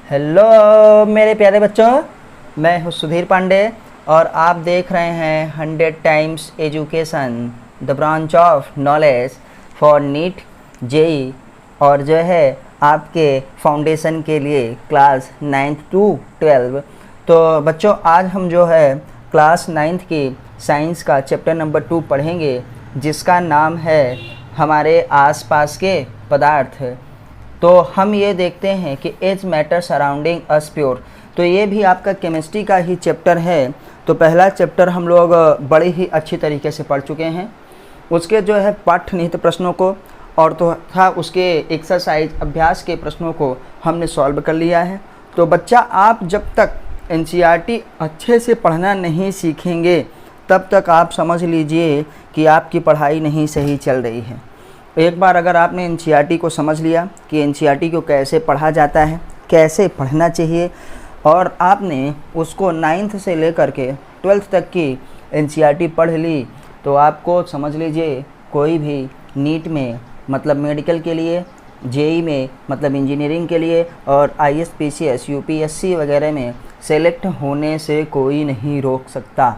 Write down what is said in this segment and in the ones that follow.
Hello मेरे प्यारे बच्चों, मैं हूँ सुधीर पांडे और आप देख रहे हैं 100 times education the branch of knowledge for NEET JEE और जो है आपके फाउंडेशन के लिए क्लास 9th to 12। तो बच्चों, आज हम जो है क्लास 9th की साइंस का चैप्टर नंबर 2 पढ़ेंगे, जिसका नाम है हमारे आसपास के पदार्थ। तो हम ये देखते हैं कि is matter surrounding us pure, तो ये भी आपका केमिस्ट्री का ही चैप्टर है। तो पहला चैप्टर हम लोग बड़ी ही अच्छी तरीके से पढ़ चुके हैं। उसके जो है पाठ्यनिहित प्रश्नों को और तो था उसके एक्सरसाइज अभ्यास के प्रश्नों को हमने सॉल्व कर लिया है। तो बच्चा, आप जब तक एनसीईआरटी अच्छे से पढ़ना नहीं सीखेंगे तब तक आप समझ लीजिए कि आपकी पढ़ाई नहीं सही चल रही है। एक बार अगर आपने एनसीईआरटी को समझ लिया कि एनसीईआरटी को कैसे पढ़ा जाता है, कैसे पढ़ना चाहिए, और आपने उसको 9th से लेकर के 12th तक की एनसीईआरटी पढ़ ली, तो आपको समझ लीजिए कोई भी नीट में मतलब मेडिकल के लिए, जेई में मतलब इंजीनियरिंग के लिए और आईएएस पीसीएस यूपीएससी वगैरह में सेलेक्ट होने से कोई नहीं रोक सकता।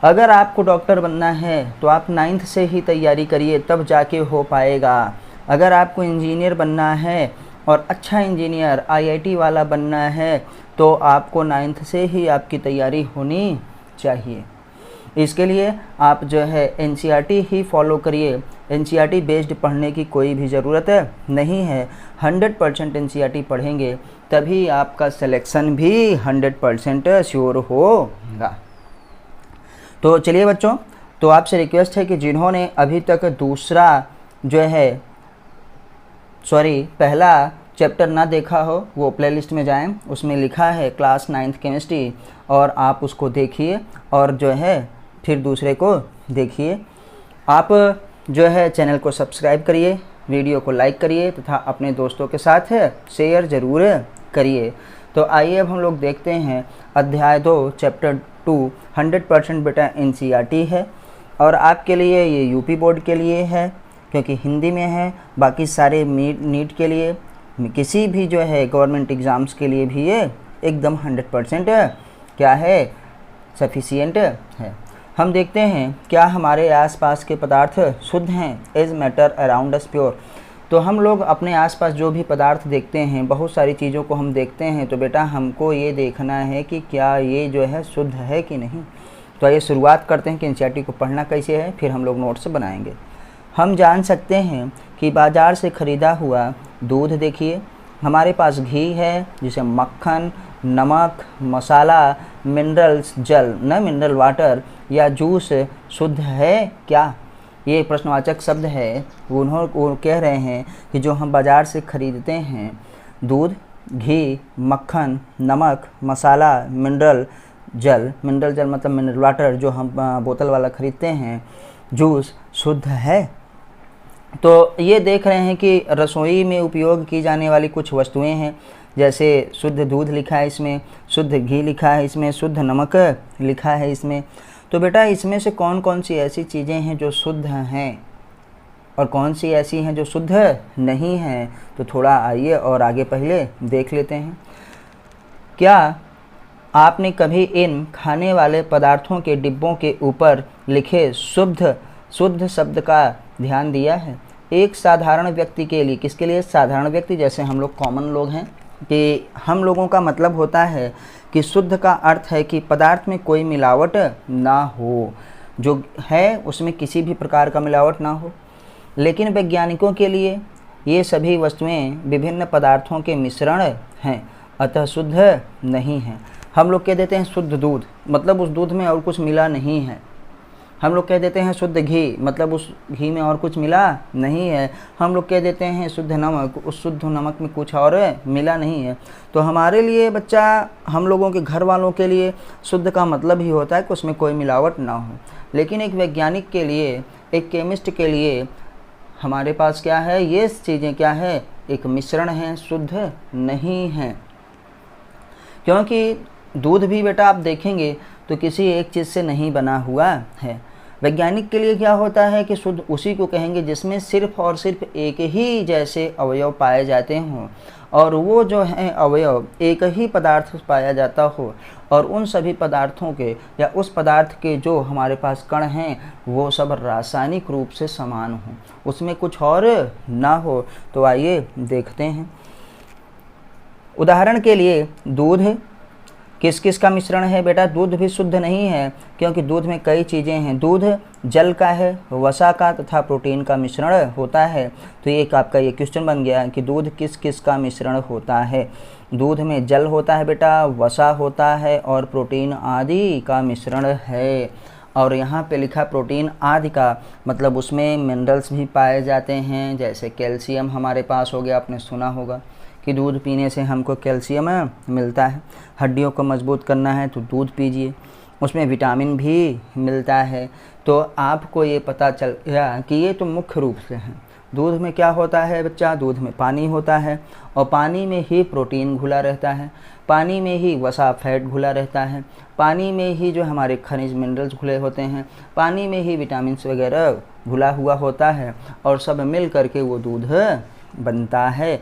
अगर आपको डॉक्टर बनना है तो आप 9th से ही तैयारी करिए, तब जाके हो पाएगा। अगर आपको इंजीनियर बनना है और अच्छा इंजीनियर आईआईटी वाला बनना है तो आपको 9th से ही आपकी तैयारी होनी चाहिए। इसके लिए आप जो है एनसीईआरटी ही फॉलो करिए। एनसीईआरटी बेस्ड पढ़ने की कोई भी ज़रूरत नहीं है। 100% एनसीईआरटी पढ़ेंगे तभी आपका सिलेक्शन भी 100% श्योर होगा। तो चलिए बच्चों, तो आपसे रिक्वेस्ट है कि जिन्होंने अभी तक दूसरा जो है पहला चैप्टर ना देखा हो वो प्लेलिस्ट में जाएं, उसमें लिखा है क्लास 9th केमिस्ट्री, और आप उसको देखिए और जो है फिर दूसरे को देखिए। आप जो है चैनल को सब्सक्राइब करिए, वीडियो को लाइक करिए तथा अपने दोस्तों के साथ शेयर ज़रूर करिए। तो आइए अब हम लोग देखते हैं अध्याय 2 चैप्टर 2। 100% बेटा एनसीईआरटी है और आपके लिए ये यूपी बोर्ड के लिए है क्योंकि हिंदी में है। बाकी सारे नीट के लिए, किसी भी जो है गवर्नमेंट एग्ज़ाम्स के लिए भी ये एकदम 100% क्या है, सफिशिएंट है। हम देखते हैं क्या हमारे आसपास के पदार्थ शुद्ध हैं, is matter around us pure. तो हम लोग अपने आसपास जो भी पदार्थ देखते हैं, बहुत सारी चीज़ों को हम देखते हैं, तो बेटा हमको ये देखना है कि क्या ये जो है शुद्ध है कि नहीं। तो आइए शुरुआत करते हैं कि एनसीईआरटी को पढ़ना कैसे है, फिर हम लोग नोट्स बनाएंगे। हम जान सकते हैं कि बाज़ार से ख़रीदा हुआ दूध देखिए, हमारे पास घी है जिसे मक्खन, नमक, मसाला, मिनरल्स जल न मिनरल वाटर या जूस शुद्ध है क्या। ये प्रश्नवाचक शब्द है। वो कह रहे हैं कि जो हम बाज़ार से ख़रीदते हैं दूध, घी, मक्खन, नमक, मसाला, मिनरल जल मतलब मिनरल वाटर जो हम बोतल वाला ख़रीदते हैं, जूस शुद्ध है। तो ये देख रहे हैं कि रसोई में उपयोग की जाने वाली कुछ वस्तुएं हैं, जैसे शुद्ध दूध लिखा है इसमें, शुद्ध घी लिखा है इसमें, शुद्ध नमक लिखा है इसमें। तो बेटा इसमें से कौन कौन सी ऐसी चीज़ें हैं जो शुद्ध हैं और कौन सी ऐसी हैं जो शुद्ध नहीं हैं, तो थोड़ा आइए और आगे पहले देख लेते हैं। क्या आपने कभी इन खाने वाले पदार्थों के डिब्बों के ऊपर लिखे शुद्ध शब्द का ध्यान दिया है? एक साधारण व्यक्ति के लिए, किसके लिए? साधारण व्यक्ति, जैसे हम लोग कॉमन लोग हैं, कि हम लोगों का मतलब होता है कि शुद्ध का अर्थ है कि पदार्थ में कोई मिलावट ना हो, जो है उसमें किसी भी प्रकार का मिलावट ना हो। लेकिन वैज्ञानिकों के लिए ये सभी वस्तुएं विभिन्न पदार्थों के मिश्रण हैं, अतः शुद्ध नहीं हैं। हम लोग कह देते हैं शुद्ध दूध, मतलब उस दूध में और कुछ मिला नहीं है। हम लोग कह देते हैं शुद्ध घी, मतलब उस घी में और कुछ मिला नहीं है। हम लोग कह देते हैं शुद्ध नमक, उस शुद्ध नमक में कुछ और मिला नहीं है। तो हमारे लिए बच्चा, हम लोगों के घर वालों के लिए शुद्ध का मतलब ही होता है कि उसमें कोई मिलावट ना हो। लेकिन एक वैज्ञानिक के लिए, एक केमिस्ट के लिए हमारे पास क्या है, ये चीज़ें क्या है, एक मिश्रण है, शुद्ध नहीं है। क्योंकि दूध भी बेटा आप देखेंगे तो किसी एक चीज़ से नहीं बना हुआ है। वैज्ञानिक के लिए क्या होता है कि शुद्ध उसी को कहेंगे जिसमें सिर्फ और सिर्फ एक ही जैसे अवयव पाए जाते हों और वो जो है अवयव एक ही पदार्थ पाया जाता हो और उन सभी पदार्थों के या उस पदार्थ के जो हमारे पास कण हैं वो सब रासायनिक रूप से समान हो, उसमें कुछ और ना हो। तो आइए देखते हैं। उदाहरण के लिए दूध किस किस का मिश्रण है बेटा? दूध भी शुद्ध नहीं है क्योंकि दूध में कई चीज़ें हैं। दूध जल का है, वसा का तथा प्रोटीन का मिश्रण होता है। तो एक आपका ये क्वेश्चन बन गया कि दूध किस किस का मिश्रण होता है। दूध में जल होता है बेटा, वसा होता है और प्रोटीन आदि का मिश्रण है। और यहाँ पे लिखा प्रोटीन आदि का मतलब उसमें मिनरल्स भी पाए जाते हैं, जैसे कैल्शियम हमारे पास हो गया, आपने सुना होगा कि दूध पीने से हमको कैल्शियम मिलता है। हड्डियों को मजबूत करना है तो दूध पीजिए, उसमें विटामिन भी मिलता है। तो आपको ये पता चल गया कि ये तो मुख्य रूप से है। दूध में क्या होता है बच्चा? दूध में पानी होता है और पानी में ही प्रोटीन घुला रहता है, पानी में ही वसा फैट घुला रहता है, पानी में ही जो हमारे खनिज मिनरल्स घुले होते हैं, पानी में ही विटामिन वगैरह घुला हुआ होता है और सब मिल करके वो दूध बनता है।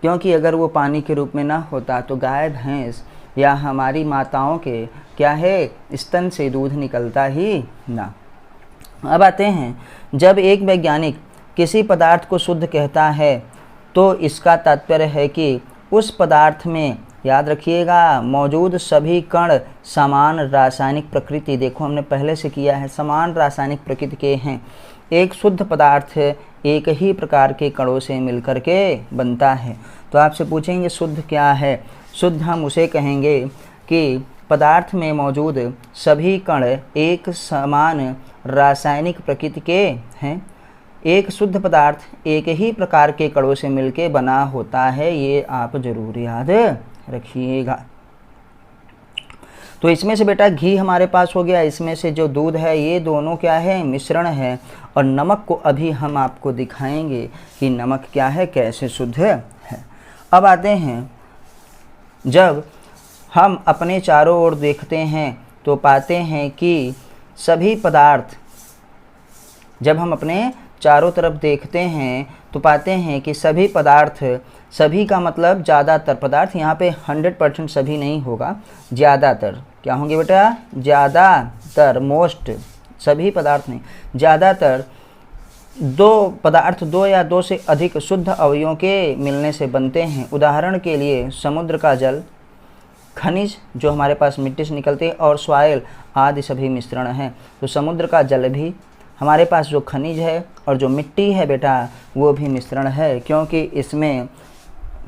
क्योंकि अगर वो पानी के रूप में ना होता तो गाय भैंस या हमारी माताओं के क्या है, स्तन से दूध निकलता ही ना। अब आते हैं, जब एक वैज्ञानिक किसी पदार्थ को शुद्ध कहता है तो इसका तात्पर्य है कि उस पदार्थ में, याद रखिएगा, मौजूद सभी कण समान रासायनिक प्रकृति, देखो हमने पहले से किया है, समान रासायनिक प्रकृति के हैं। एक शुद्ध पदार्थ एक ही प्रकार के कणों से मिलकर के बनता है। तो आपसे पूछेंगे शुद्ध क्या है? शुद्ध हम उसे कहेंगे कि पदार्थ में मौजूद सभी कण एक समान रासायनिक प्रकृति के हैं। एक शुद्ध पदार्थ एक ही प्रकार के कणों से मिलकर बना होता है, ये आप जरूर याद रखिएगा। तो इसमें से बेटा घी हमारे पास हो गया, इसमें से जो दूध है ये दोनों क्या है, मिश्रण है। और नमक को अभी हम आपको दिखाएंगे कि नमक क्या है, कैसे शुद्ध है। अब आते हैं, जब हम अपने चारों ओर देखते हैं तो पाते हैं कि सभी पदार्थ, जब हम अपने चारों तरफ देखते हैं तो पाते हैं कि सभी पदार्थ, सभी का मतलब ज़्यादातर पदार्थ, यहाँ पे 100% सभी नहीं होगा, ज़्यादातर क्या होंगे बेटा, ज़्यादातर, मोस्ट, सभी पदार्थ नहीं, ज़्यादातर दो या दो से अधिक शुद्ध अवयवों के मिलने से बनते हैं। उदाहरण के लिए समुद्र का जल, खनिज जो हमारे पास मिट्टी से निकलते हैं और सॉइल आदि सभी मिश्रण हैं। तो समुद्र का जल भी, हमारे पास जो खनिज है और जो मिट्टी है बेटा वो भी मिश्रण है, क्योंकि इसमें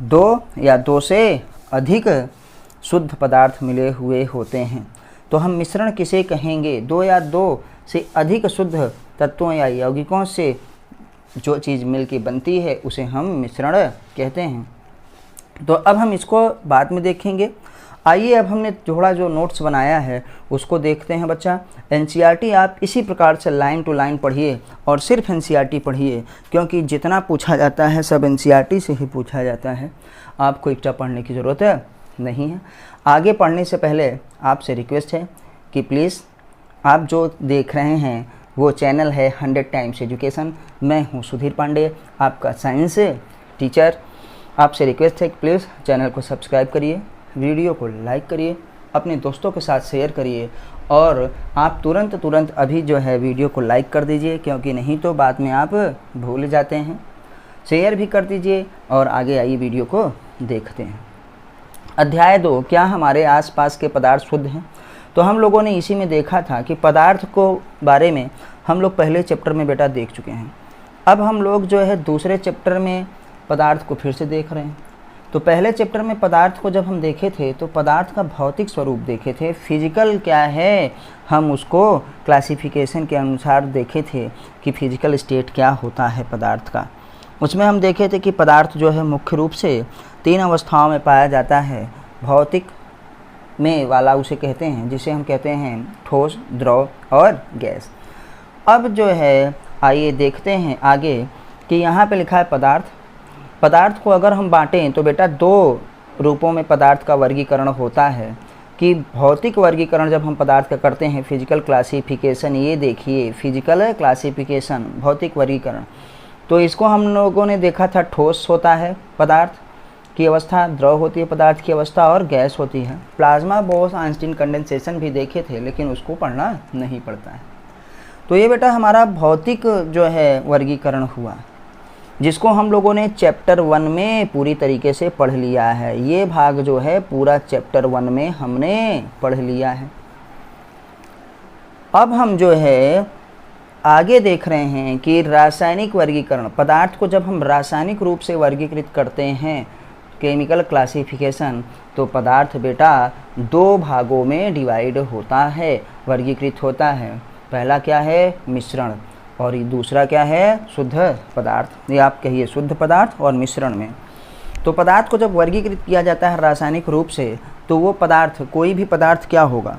दो या दो से अधिक शुद्ध पदार्थ मिले हुए होते हैं। तो हम मिश्रण किसे कहेंगे? दो या दो से अधिक शुद्ध तत्वों या यौगिकों से जो चीज़ मिलकर बनती है उसे हम मिश्रण कहते हैं। तो अब हम इसको बाद में देखेंगे। आइए अब हमने थोड़ा जो नोट्स बनाया है उसको देखते हैं बच्चा। एनसीईआरटी आप इसी प्रकार से लाइन टू लाइन पढ़िए और सिर्फ एनसीईआरटी पढ़िए, क्योंकि जितना पूछा जाता है सब एनसीईआरटी से ही पूछा जाता है, आपको एक्स्ट्रा पढ़ने की ज़रूरत नहीं है। आगे पढ़ने से पहले आपसे रिक्वेस्ट है कि प्लीज़ आप जो देख रहे हैं वो चैनल है 100 टाइम्स एजुकेशन। मैं हूँ सुधीर पांडे, आपका साइंस टीचर। आपसे रिक्वेस्ट है कि प्लीज़ चैनल को सब्सक्राइब करिए, वीडियो को लाइक करिए, अपने दोस्तों के साथ शेयर करिए और आप तुरंत अभी जो है वीडियो को लाइक कर दीजिए, क्योंकि नहीं तो बाद में आप भूल जाते हैं। शेयर भी कर दीजिए और आगे आइए वीडियो को देखते हैं। अध्याय 2, क्या हमारे आसपास के पदार्थ शुद्ध हैं? तो हम लोगों ने इसी में देखा था कि पदार्थ को बारे में हम लोग पहले चैप्टर में बेटा देख चुके हैं। अब हम लोग जो है दूसरे चैप्टर में पदार्थ को फिर से देख रहे हैं। तो पहले चैप्टर में पदार्थ को जब हम देखे थे तो पदार्थ का भौतिक स्वरूप देखे थे, फिजिकल क्या है हम उसको क्लासिफिकेशन के अनुसार देखे थे कि फिजिकल स्टेट क्या होता है पदार्थ का। उसमें हम देखे थे कि पदार्थ जो है मुख्य रूप से 3 अवस्थाओं में पाया जाता है। भौतिक में वाला उसे कहते हैं, जिसे हम कहते हैं ठोस, द्रव और गैस। अब जो है आइए देखते हैं आगे कि यहाँ पे लिखा है पदार्थ। पदार्थ को अगर हम बांटें तो बेटा 2 रूपों में पदार्थ का वर्गीकरण होता है। कि भौतिक वर्गीकरण जब हम पदार्थ का करते हैं, फिजिकल क्लासिफिकेशन, ये देखिए फिजिकल क्लासिफिकेशन, भौतिक वर्गीकरण, तो इसको हम लोगों ने देखा था ठोस होता है पदार्थ, की अवस्था, द्रव होती है पदार्थ की अवस्था, और गैस होती है। प्लाज्मा, बोस-आइंस्टीन कंडेंसेशन भी देखे थे, लेकिन उसको पढ़ना नहीं पड़ता है। तो ये बेटा हमारा भौतिक जो है वर्गीकरण हुआ, जिसको हम लोगों ने चैप्टर 1 में पूरी तरीके से पढ़ लिया है। ये भाग जो है पूरा चैप्टर 1 में हमने पढ़ लिया है। अब हम जो है आगे देख रहे हैं कि रासायनिक वर्गीकरण, पदार्थ को जब हम रासायनिक रूप से वर्गीकृत करते हैं, केमिकल क्लासिफिकेशन, तो पदार्थ बेटा 2 भागों में डिवाइड होता है, वर्गीकृत होता है। पहला क्या है? मिश्रण, और दूसरा क्या है? शुद्ध पदार्थ। ये आप कहिए शुद्ध पदार्थ और मिश्रण में। तो पदार्थ को जब वर्गीकृत किया जाता है रासायनिक रूप से, तो वो पदार्थ, कोई भी पदार्थ क्या होगा?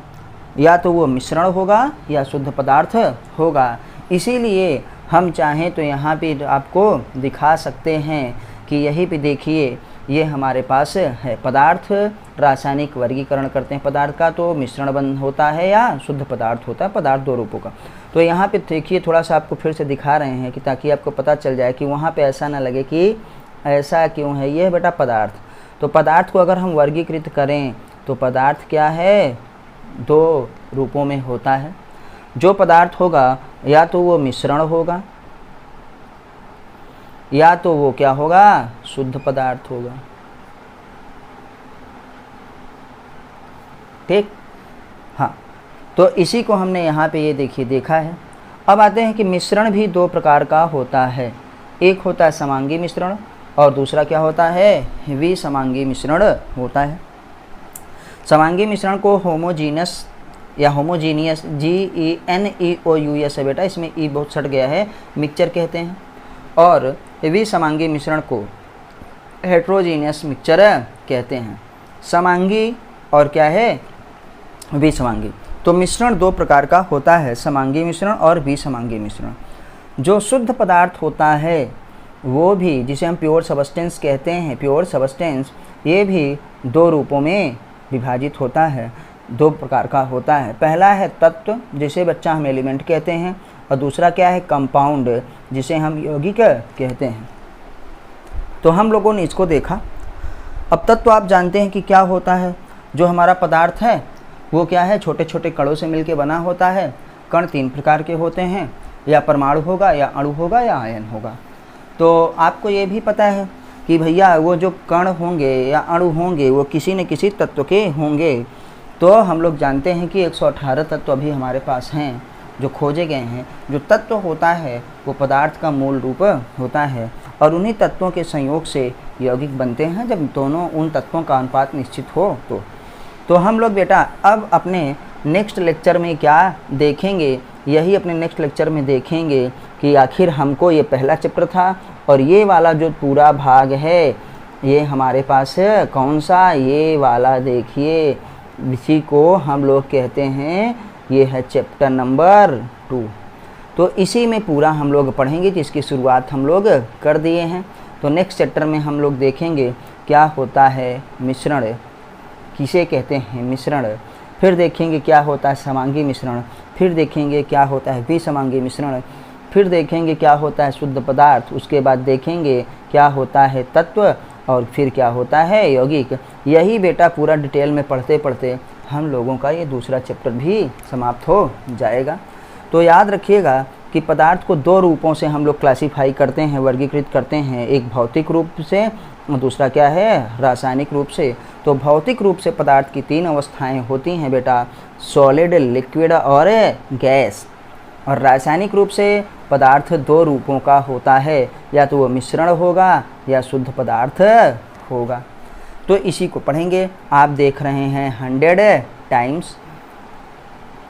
या तो वो मिश्रण होगा या शुद्ध पदार्थ होगा। इसीलिए हम चाहें तो यहाँ पे आपको दिखा सकते हैं कि यहीं पे देखिए, ये हमारे पास है पदार्थ, रासायनिक वर्गीकरण करते हैं पदार्थ का, तो मिश्रण बन होता है या शुद्ध पदार्थ होता है, पदार्थ 2 रूपों का। तो यहाँ पे देखिए, थोड़ा सा आपको फिर से दिखा रहे हैं कि ताकि आपको पता चल जाए कि वहाँ पे ऐसा ना लगे कि ऐसा क्यों है। ये है बेटा पदार्थ। तो पदार्थ को अगर हम वर्गीकृत करें तो पदार्थ क्या है? 2 रूपों में होता है। जो पदार्थ होगा या तो वो मिश्रण होगा या तो वो क्या होगा? शुद्ध पदार्थ होगा। ठीक, हाँ। तो इसी को हमने यहाँ पे ये देखिए देखा है। अब आते हैं कि मिश्रण भी 2 प्रकार का होता है। एक होता है समांगी मिश्रण और दूसरा क्या होता है? विसमांगी मिश्रण होता है। समांगी मिश्रण को होमोजीनस या होमोजीनियस, GENEOUS है बेटा, इसमें ई बहुत सट गया है, मिक्सचर कहते हैं। और विसमांगी मिश्रण को हेट्रोजीनियस मिक्सचर कहते हैं। समांगी और क्या है? विसमांगी। तो मिश्रण 2 प्रकार का होता है, समांगी मिश्रण और विसमांगी मिश्रण। जो शुद्ध पदार्थ होता है वो भी, जिसे हम प्योर सबस्टेंस कहते हैं, प्योर सबस्टेंस, ये भी 2 रूपों में विभाजित होता है, 2 प्रकार का होता है। पहला है तत्व, जिसे बच्चा हम एलिमेंट कहते हैं, और दूसरा क्या है? कंपाउंड, जिसे हम यौगिक कहते हैं। तो हम लोगों ने इसको देखा। अब तत्व आप जानते हैं कि क्या होता है। जो हमारा पदार्थ है वो क्या है? छोटे छोटे कणों से मिलकर बना होता है। कण 3 प्रकार के होते हैं, या परमाणु होगा, या अणु होगा, या आयन होगा। तो आपको ये भी पता है कि भैया वो जो कण होंगे या अणु होंगे वो किसी न किसी तत्व के होंगे। तो हम लोग जानते हैं कि 118 तत्व अभी हमारे पास हैं जो खोजे गए हैं। जो तत्व होता है वो पदार्थ का मूल रूप होता है, और उन्हीं तत्वों के संयोग से यौगिक बनते हैं, जब दोनों उन तत्वों का अनुपात निश्चित हो तो हम लोग बेटा अब अपने नेक्स्ट लेक्चर में क्या देखेंगे? यही अपने नेक्स्ट लेक्चर में देखेंगे कि आखिर हमको, ये पहला चैप्टर था और ये वाला जो पूरा भाग है ये हमारे पास कौन सा? ये वाला देखिए, इसी को हम लोग कहते हैं, ये है चैप्टर नंबर 2। तो इसी में पूरा हम लोग पढ़ेंगे, जिसकी शुरुआत हम लोग कर दिए हैं। तो नेक्स्ट चैप्टर में हम लोग देखेंगे क्या होता है मिश्रण, किसे कहते हैं मिश्रण। फिर देखेंगे क्या होता है समांगी मिश्रण। फिर देखेंगे क्या होता है विसमांगी मिश्रण। फिर देखेंगे क्या होता है शुद्ध पदार्थ। उसके बाद देखेंगे क्या होता है तत्व, और फिर क्या होता है यौगिक। यही बेटा पूरा डिटेल में पढ़ते पढ़ते हम लोगों का ये दूसरा चैप्टर भी समाप्त हो जाएगा। तो याद रखिएगा कि पदार्थ को 2 रूपों से हम लोग क्लासीफाई करते हैं, वर्गीकृत करते हैं। एक भौतिक रूप से और दूसरा क्या है? रासायनिक रूप से। तो भौतिक रूप से पदार्थ की 3 अवस्थाएं होती हैं बेटा, सॉलिड, लिक्विड और गैस। और रासायनिक रूप से पदार्थ 2 रूपों का होता है, या तो वो मिश्रण होगा या शुद्ध पदार्थ होगा। तो इसी को पढ़ेंगे। आप देख रहे हैं 100 टाइम्स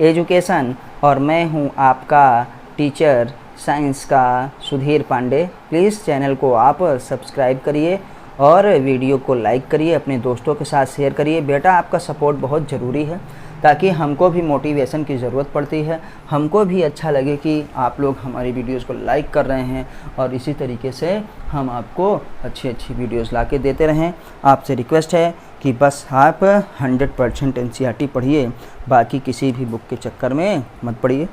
एजुकेशन, और मैं हूं आपका टीचर साइंस का सुधीर पांडे। प्लीज़ चैनल को आप सब्सक्राइब करिए और वीडियो को लाइक करिए, अपने दोस्तों के साथ शेयर करिए। बेटा आपका सपोर्ट बहुत ज़रूरी है, ताकि हमको भी मोटिवेशन की ज़रूरत पड़ती है, हमको भी अच्छा लगे कि आप लोग हमारी वीडियोस को लाइक कर रहे हैं, और इसी तरीके से हम आपको अच्छी अच्छी वीडियोस ला के देते रहें। आपसे रिक्वेस्ट है कि बस आप 100% NCERT पढ़िए, बाकी किसी भी बुक के चक्कर में मत पड़िए।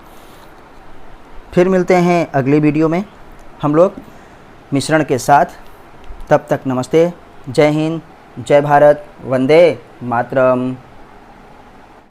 फिर मिलते हैं अगले वीडियो में हम लोग मिश्रण के साथ। तब तक नमस्ते, जय हिंद, जय भारत, वंदे मातरम।